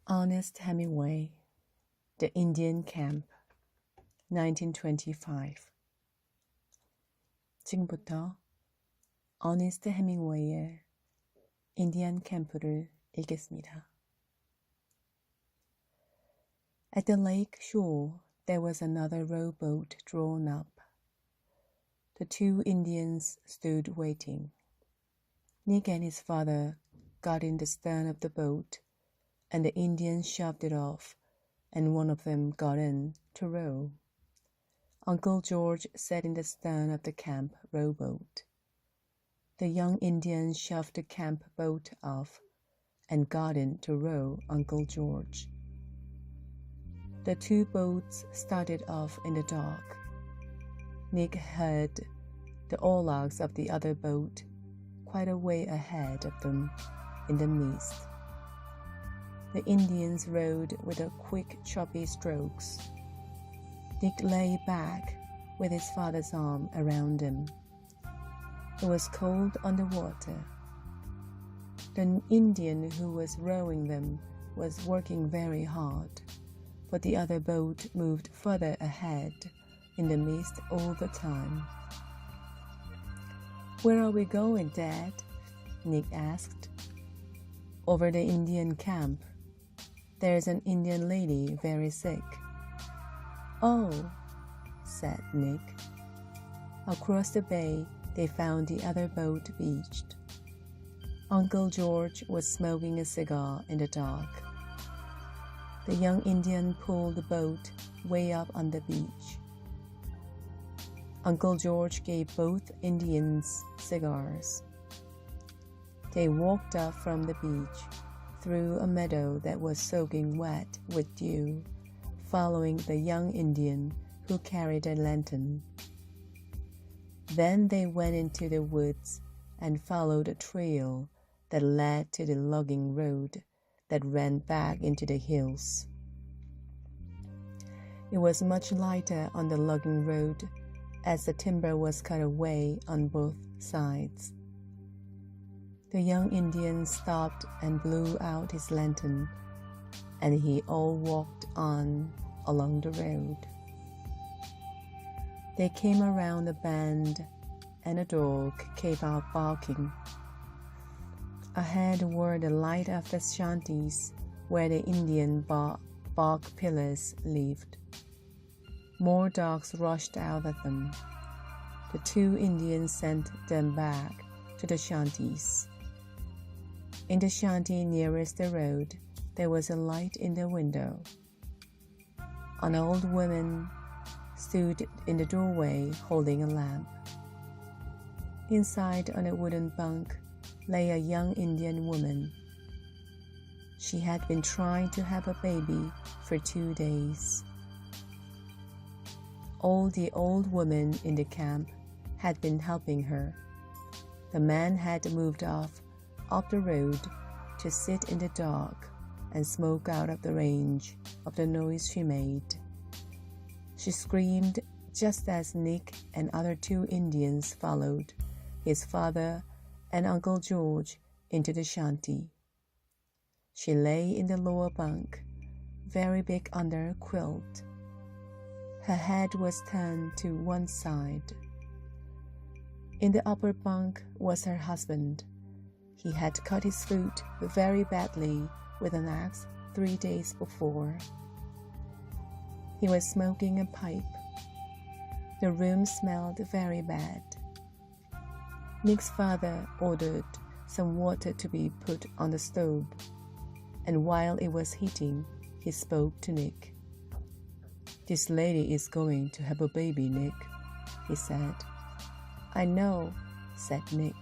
Ernest Hemingway, The Indian Camp, 1925. 지금부터 어니스트 해밍웨이의 인디안 캠프를 읽겠습니다. At the lake shore, there was another rowboat drawn up. The two Indians stood waiting. Nick and his father got in the stern of the boat, and the Indians shoved it off, and one of them got in to row. Uncle George sat in the stern of the camp rowboat. The young Indian shoved the camp boat off and got in to row Uncle George. The two boats started off in the dark. Nick heard the oarlocks of the other boat quite a way ahead of them in the mist. The Indians rowed with a quick, choppy strokes. Nick lay back with his father's arm around him. It was cold on the water. The Indian who was rowing them was working very hard, but the other boat moved further ahead in the mist all the time. "Where are we going, Dad?" Nick asked. "Over the Indian camp. There's an Indian lady very sick." "Oh," said Nick. Across the bay, they found the other boat beached. Uncle George was smoking a cigar in the dark. The young Indian pulled the boat way up on the beach. Uncle George gave both Indians cigars. They walked up from the beach, through a meadow that was soaking wet with dew, following the young Indian who carried a lantern. Then they went into the woods and followed a trail that led to the logging road that ran back into the hills. It was much lighter on the logging road as the timber was cut away on both sides. The young Indian stopped and blew out his lantern, and he all walked on along the road. They came around a bend, and a dog came out barking. Ahead were the light of the shanties where the Indian bark pillars lived. More dogs rushed out of them. The two Indians sent them back to the shanties. In the shanty nearest the road, there was a light in the window. An old woman stood in the doorway holding a lamp. Inside on a wooden bunk lay a young Indian woman. She had been trying to have a baby for 2 days. All the old women in the camp had been helping her. The man had moved off up the road to sit in the dark and smoke out of the range of the noise she made. She screamed just as Nick and other two Indians followed his father and Uncle George into the shanty. She lay in the lower bunk, very big under a quilt. Her head was turned to one side. In the upper bunk was her husband. He had cut his foot very badly with an axe 3 days before. He was smoking a pipe. The room smelled very bad. Nick's father ordered some water to be put on the stove, and while it was heating, he spoke to Nick. "This lady is going to have a baby, Nick," he said. "I know," said Nick.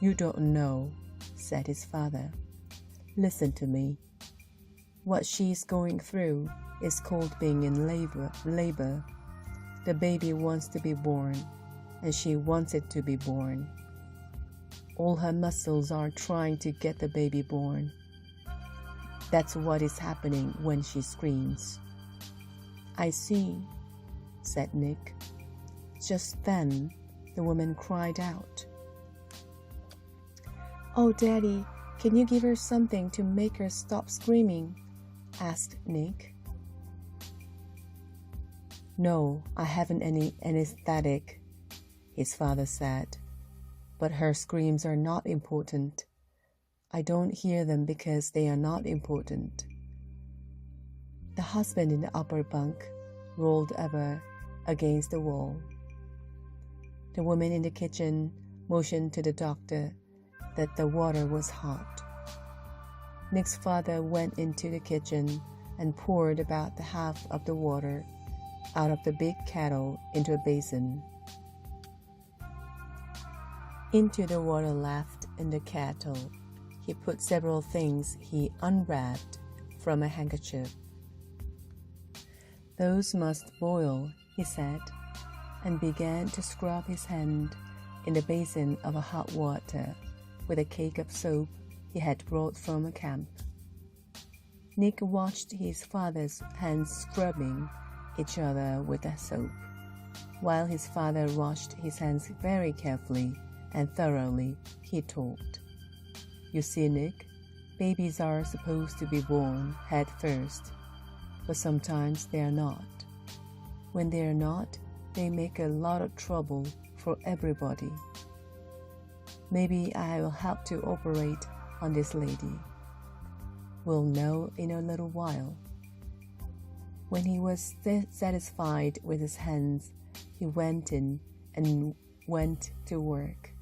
"You don't know," said his father. "Listen to me. What she's going through is called being in labor. The baby wants to be born, and she wants it to be born. All her muscles are trying to get the baby born. That's what is happening when she screams." "I see," said Nick. Just then, the woman cried out, "Oh, Daddy, Can you give her something to make her stop screaming? Asked Nick. No, I haven't any anesthetic, his father said. But her screams are not important. I don't hear them because they are not important. The husband in the upper bunk rolled over against the wall. The woman in the kitchen motioned to the doctor that the water was hot. Nick's father went into the kitchen and poured about the half of the water out of the big kettle into a basin. Into the water left in the kettle, he put several things he unwrapped from a handkerchief. Those must boil, he said, and began to scrub his hand in the basin of hot water with a cake of soap he had brought from a camp. Nick watched his father's hands scrubbing each other with the soap, while his father washed his hands very carefully and thoroughly. He talked. You see, Nick, babies are supposed to be born head first, but sometimes they are not. When they are not, they make a lot of trouble for everybody. Maybe I will help to operate on this lady. We'll know in a little while. When he was satisfied with his hands, he went in and went to work.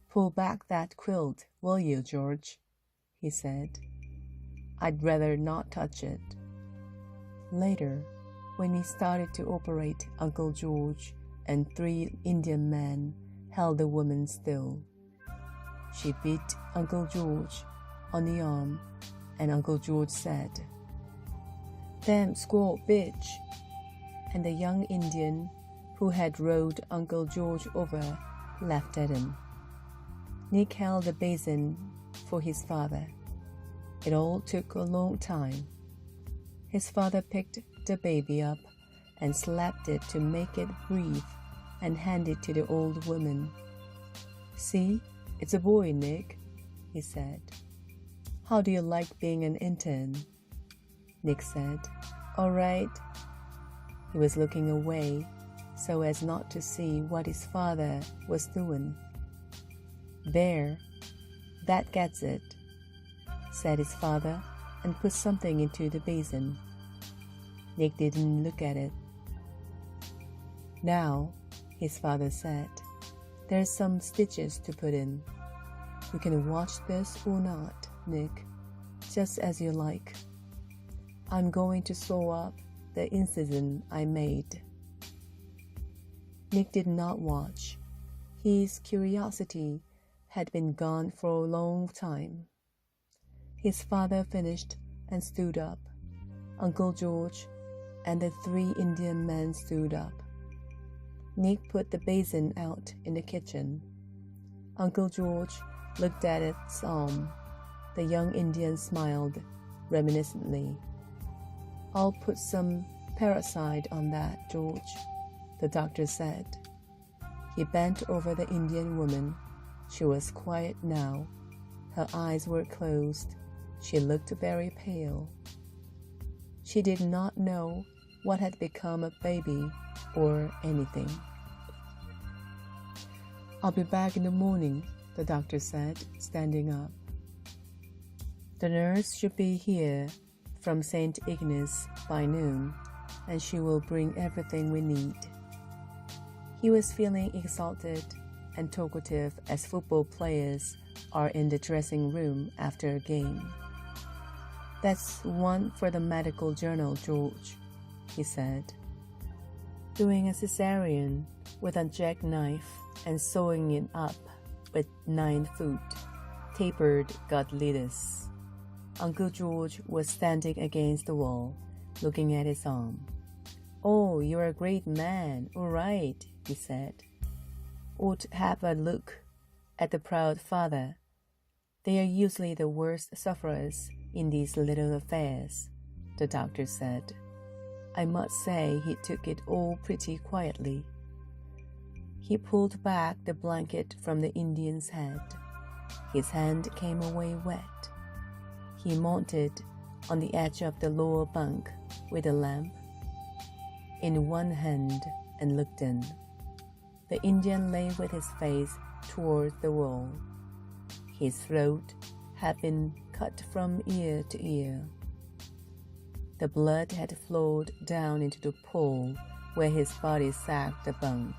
Pull back that quilt, will you, George? He said. I'd rather not touch it. Later, when he started to operate, Uncle George and 3 Indian men held the woman still. She beat Uncle George on the arm, and Uncle George said, Damn squaw bitch! And the young Indian who had rolled Uncle George over laughed at him. Nick held the basin for his father. It all took a long time. His father picked the baby up and slapped it to make it breathe and handed it to the old woman. See, it's a boy, Nick, he said. How do you like being an intern? Nick said, All right. He was looking away so as not to see what his father was doing. There, that gets it, said his father, and put something into the basin. Nick didn't look at it. Now, his father said, there's some stitches to put in. You can watch this or not, Nick, just as you like. I'm going to sew up the incision I made. Nick did not watch. His curiosity had been gone for a long time. His father finished and stood up. Uncle George and the 3 Indian men stood up. Nick put the basin out in the kitchen. Uncle George looked at its arm. The young Indian smiled reminiscently. I'll put some parasite on that, George, the doctor said. He bent over the Indian woman. She was quiet now. Her eyes were closed. She looked very pale. She did not know what had become of baby or anything. I'll be back in the morning, the doctor said, standing up. The nurse should be here from St. Ignace by noon, and she will bring everything we need. He was feeling exalted and talkative as football players are in the dressing room after a game. That's one for the medical journal, George, he said. Doing a cesarean with a jackknife and sewing it up with 9-foot tapered godliness. Uncle George was standing against the wall, looking at his arm. Oh, you're a great man, all right, he said. Ought to have a look at the proud father. They are usually the worst sufferers in these little affairs, the doctor said. I must say he took it all pretty quietly. He pulled back the blanket from the Indian's head. His hand came away wet. He mounted on the edge of the lower bunk with a lamp in one hand and looked in. The Indian lay with his face toward the wall. His throat had been cut from ear to ear. The blood had flowed down into the pool where his body sagged the bunk.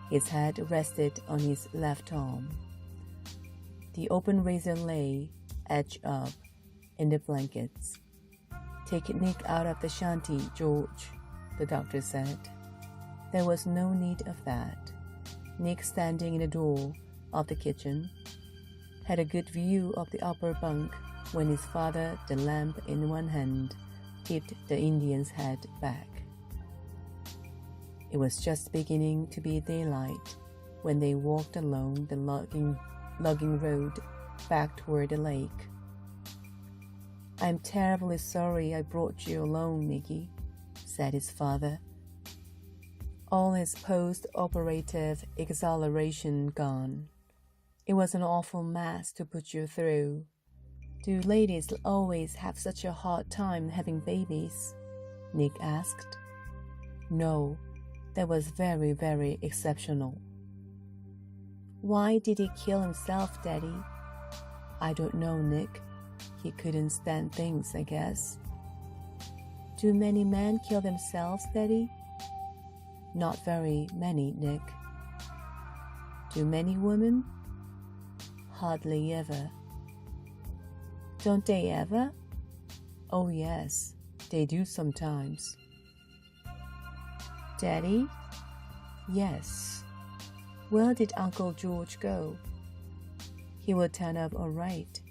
His head rested on his left arm. The open razor lay, edged up, in the blankets. "Take Nick out of the shanty, George," the doctor said. There was no need of that. Nick, standing in the door of the kitchen, had a good view of the upper bunk when his father, the lamp in one hand, tipped the Indian's head back. It was just beginning to be daylight when they walked along the logging road back toward the lake. "I'm terribly sorry I brought you along, Nicky," said his father, all his post-operative exhilaration gone. "It was an awful mess to put you through. Do ladies always have such a hard time having babies?" Nick asked. "No, that was very, very exceptional." "Why did he kill himself, Daddy?" "I don't know, Nick. He couldn't stand things, I guess." "Do many men kill themselves, Daddy?" "Not very many, Nick." "Do many women?" "Hardly ever." "Don't they ever?" "Oh, yes, they do sometimes." "Daddy?" "Yes." "Where did Uncle George go?" "He will turn up all right."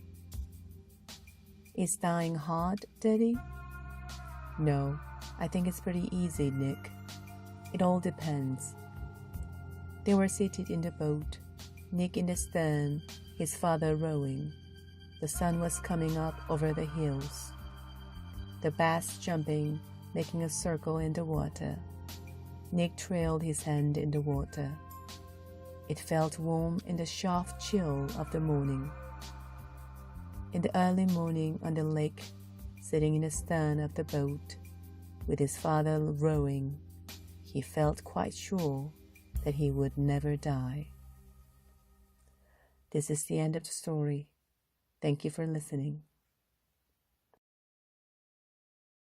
"Is dying hard, Daddy?" "No, I think it's pretty easy, Nick. It all depends." They were seated in the boat, Nick in the stern, his father rowing. The sun was coming up over the hills. The bass jumping, making a circle in the water. Nick trailed his hand in the water. It felt warm in the soft chill of the morning. In the early morning on the lake, sitting in the stern of the boat, with his father rowing, he felt quite sure that he would never die. This is the end of the story. Thank you for listening.